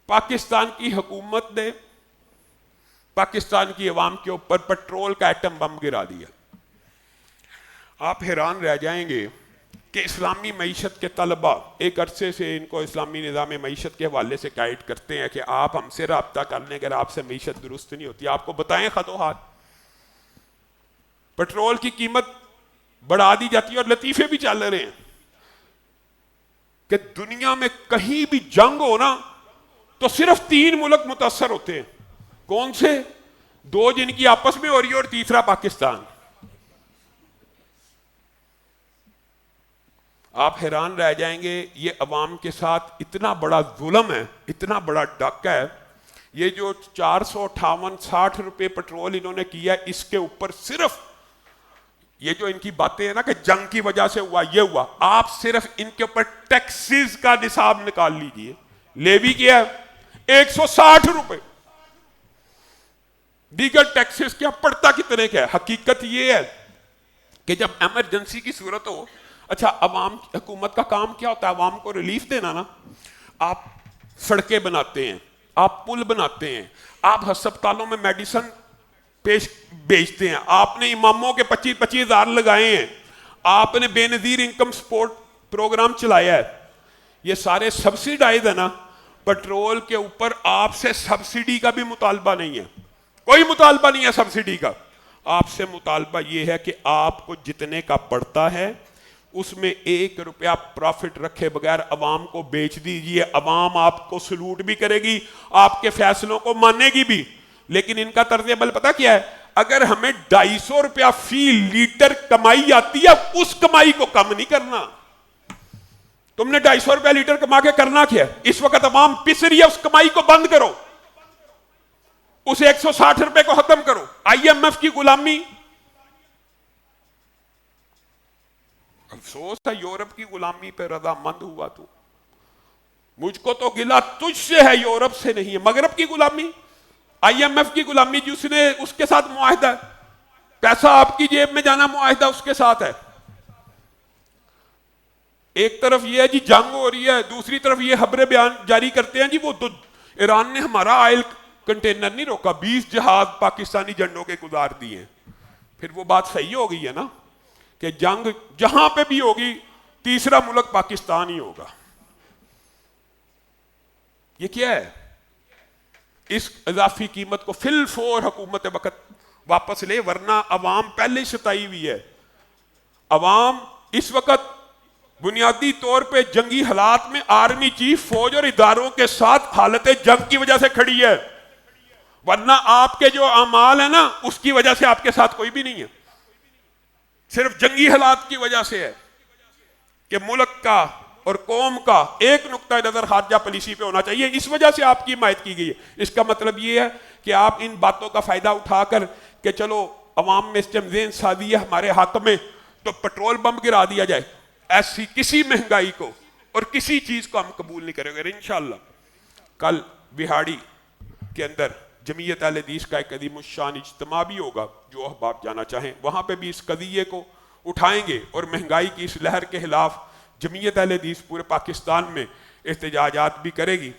पाकिस्तान की हुकूमत ने पाकिस्तान की अवाम के ऊपर पेट्रोल का एटम बम गिरा दिया। आप हैरान रह जाएंगे कि इस्लामी मईशत के तलबा एक अरसे से इनको इस्लामी निज़ाम मईशत के हवाले से गाइड करते हैं कि आप हमसे रब्ता कर लें, अगर आपसे मईशत दुरुस्त नहीं होती आपको बताएं खतो हाथ। पेट्रोल की कीमत बढ़ा दी जाती है और लतीफे भी चल रहे हैं कि दुनिया में कहीं भी जंग हो ना तो सिर्फ 3 मुल्क मुतासर होते हैं। कौन से? 2 जिनकी आपस में हो रही है और तीसरा पाकिस्तान। आप हैरान रह जाएंगे, ये अवाम के साथ इतना बड़ा जुल्म है, इतना बड़ा डाका है। ये जो 458-60 रुपए पेट्रोल इन्होंने किया, इसके ऊपर सिर्फ ये जो इनकी बातें हैं ना कि जंग की वजह से हुआ, ये हुआ, आप सिर्फ इनके ऊपर टैक्सेस का निसाब निकाल लीजिए। लेवी क्या है? 160 रुपए। दीगर टैक्सेस क्या, पड़ता कितने का है? हकीकत ये है कि जब इमरजेंसी की सूरत हो, अच्छा अवाम हुकूमत का काम क्या होता है? अवाम को रिलीफ देना ना। आप सड़कें बनाते हैं, आप पुल बनाते हैं, आप अस्पतालों में मेडिसिन बेचते हैं, आपने इमामों के 25-25 हज़ार लगाए हैं, आपने बेनजीर इनकम सपोर्ट प्रोग्राम चलाया है, ये सारे सब्सिडाइज है ना। पेट्रोल के ऊपर आपसे सब्सिडी का भी मुतालबा नहीं है, कोई मुतालबा नहीं है सब्सिडी का। आपसे मुतालबा ये है कि आपको जितने का पड़ता है उसमें 1 रुपया प्रॉफिट रखे बगैर अवाम को बेच दीजिए। अवाम आपको सलूट भी करेगी, आपके फैसलों को मानेगी भी। लेकिन इनका तर्ज अमल पता क्या है? अगर हमें 250 रुपया फी लीटर कमाई आती है, उस कमाई को कम नहीं करना। तुमने 250 रुपया लीटर कमा के करना क्या? इस वक्त अवाम पिस रही है, उस कमाई को बंद करो, उस 160 रुपए को खत्म करो। IMF की गुलामी, अफसोस है यूरोप की गुलामी पे रजामंद हुआ तू। मुझको तो गिला तुझसे है, यूरोप से नहीं है। मगरब की गुलामी, IMF की गुलामी, जिसने उसके साथ मुआहदा है, पैसा आपकी जेब में जाना मुआहदा उसके साथ है। एक तरफ ये है जी जंग हो रही है, दूसरी तरफ ये खबरें बयान जारी करते हैं जी वो तो ईरान ने हमारा ऑयल कंटेनर नहीं रोका, 20 जहाज पाकिस्तानी झंडों के गुजार दिए। फिर वो बात सही हो गई है ना कि जंग जहां पे भी होगी तीसरा मुल्क पाकिस्तान ही होगा। ये क्या है? इस इजाफी कीमत को फिलफोर हुकूमत वक्त वापस ले, वरना अवाम पहले ही सताई हुई है। अवाम इस वक्त बुनियादी तौर पे जंगी हालात में आर्मी चीफ, फौज और इदारों के साथ हालत जंग की वजह से खड़ी है, वरना आपके जो अमाल है ना उसकी वजह से आपके साथ कोई भी नहीं है। सिर्फ जंगी हालात की वजह से है कि मुल्क का और कौम का एक नुक्ता नजर खारजा पॉलिसी पे होना चाहिए, इस वजह से आपकी हिमायत की गई है। इसका मतलब ये है कि आप इन बातों का फायदा उठाकर कि चलो अवाम में इस्तेमज़ेन सादी है हमारे हक में, तो पेट्रोल बम गिरा दिया जाए, ऐसी किसी महंगाई को और किसी चीज को हम कबूल नहीं करेंगे इंशाअल्लाह। कल बिहाड़ी के अंदर जमीयत अहले हदीस का एक अज़ीम शान इज्तिमा भी होगा, जो अहबाब जाना चाहें वहां पे भी इस कदिये को उठाएंगे और महंगाई की इस लहर के खिलाफ जमीयत अहले हदीस पूरे पाकिस्तान में एहतजाजात भी करेगी।